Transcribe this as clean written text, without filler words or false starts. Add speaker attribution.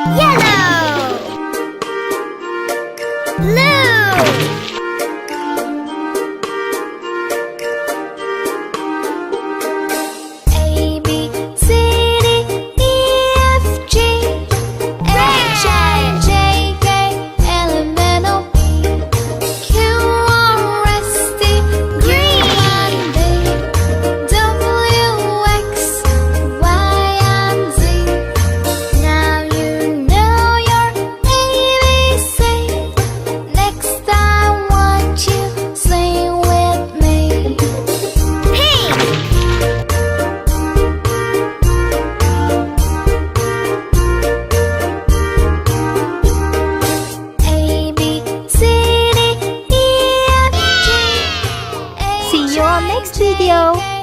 Speaker 1: Yellow. Blue. A, B, C, D, E, F, G, H, I, J, K, L, M, N, O, P, Q, R, S, T, U, W, X, Y, and Z. Now you know your ABC. Next I want you sing with me. Pink. A, B, C, D, E, F, G, H,
Speaker 2: See you on next video.